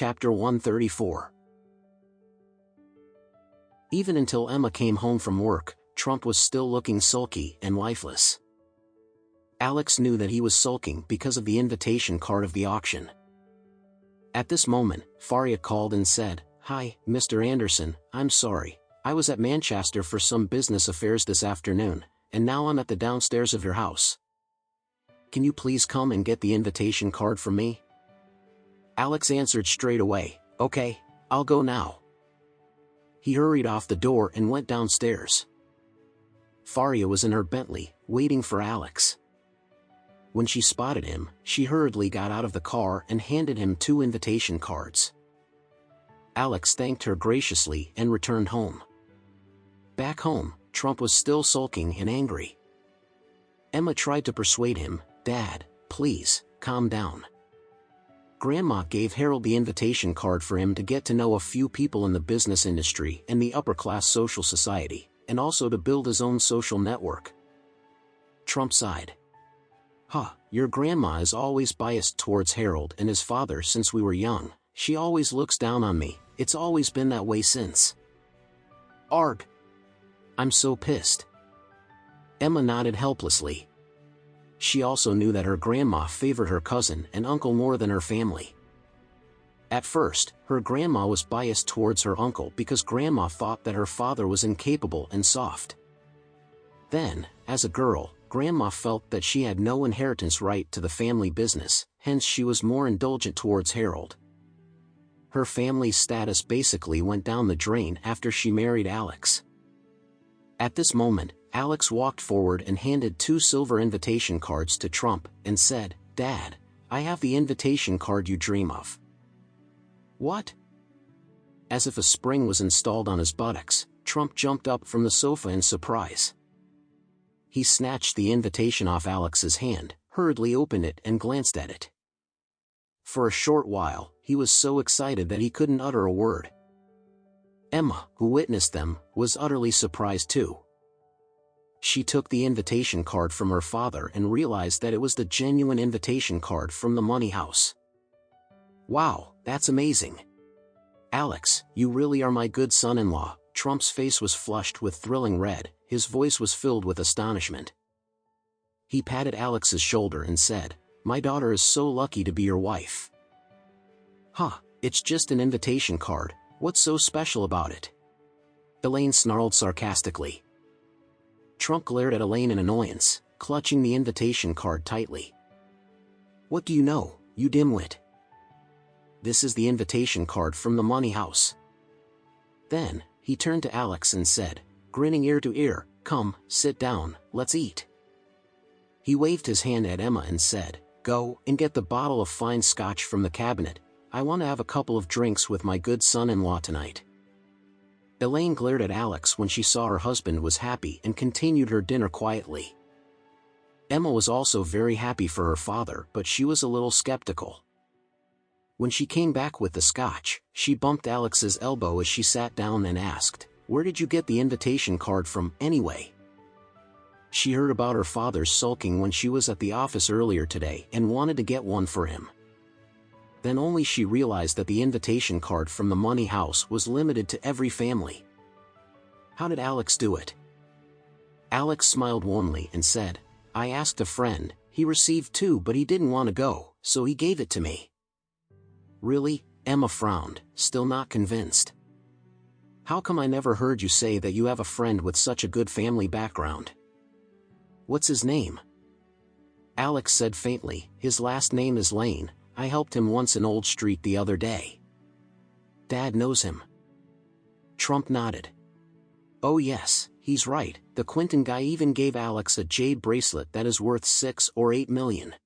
Chapter 134. Even until Emma came home from work, Trump was still looking sulky and lifeless. Alex knew that he was sulking because of the invitation card of the auction. At this moment, Faria called and said, "Hi, Mr. Anderson, I'm sorry. I was at Manchester for some business affairs this afternoon, and now I'm at the downstairs of your house. Can you please come and get the invitation card from me?" Alex answered straight away, "Okay, I'll go now." He hurried off the door and went downstairs. Faria was in her Bentley, waiting for Alex. When she spotted him, she hurriedly got out of the car and handed him 2 invitation cards. Alex thanked her graciously and returned home. Back home, Trump was still sulking and angry. Emma tried to persuade him, "Dad, please, calm down. Grandma gave Harold the invitation card for him to get to know a few people in the business industry and the upper-class social society, and also to build his own social network." Trump sighed. Your grandma is always biased towards Harold and his father since we were young. She always looks down on me. It's always been that way since. Arg. I'm so pissed." Emma nodded helplessly. She also knew that her grandma favored her cousin and uncle more than her family. At first, her grandma was biased towards her uncle because grandma thought that her father was incapable and soft. Then, as a girl, grandma felt that she had no inheritance right to the family business, hence she was more indulgent towards Harold. Her family's status basically went down the drain after she married Alex. At this moment, Alex walked forward and handed 2 silver invitation cards to Trump and said, "Dad, I have the invitation card you dream of." "What?" As if a spring was installed on his buttocks, Trump jumped up from the sofa in surprise. He snatched the invitation off Alex's hand, hurriedly opened it and glanced at it. For a short while, he was so excited that he couldn't utter a word. Emma, who witnessed them, was utterly surprised too. She took the invitation card from her father and realized that it was the genuine invitation card from the money house. "Wow, that's amazing. Alex, you really are my good son-in-law." Trump's face was flushed with thrilling red, his voice was filled with astonishment. He patted Alex's shoulder and said, "My daughter is so lucky to be your wife." It's just an invitation card, what's so special about it?" Elaine snarled sarcastically. Trump glared at Elaine in annoyance, clutching the invitation card tightly. "What do you know, you dimwit? This is the invitation card from the money house." Then, he turned to Alex and said, grinning ear to ear, "Come, sit down, let's eat." He waved his hand at Emma and said, "Go and get the bottle of fine scotch from the cabinet. I want to have a couple of drinks with my good son-in-law tonight." Elaine glared at Alex when she saw her husband was happy and continued her dinner quietly. Emma was also very happy for her father, but she was a little skeptical. When she came back with the scotch, she bumped Alex's elbow as she sat down and asked, "Where did you get the invitation card from, anyway?" She heard about her father's sulking when she was at the office earlier today and wanted to get one for him. Then only she realized that the invitation card from the money house was limited to every family. How did Alex do it? Alex smiled warmly and said, "I asked a friend, he received 2 but he didn't want to go, so he gave it to me." "Really?" Emma frowned, still not convinced. "How come I never heard you say that you have a friend with such a good family background?" "What's his name?" Alex said faintly, "His last name is Lane. I helped him once in Old Street the other day." "Dad knows him?" Trump nodded. "Oh yes, he's right, the Quinton guy even gave Alex a jade bracelet that is worth $6 or $8 million.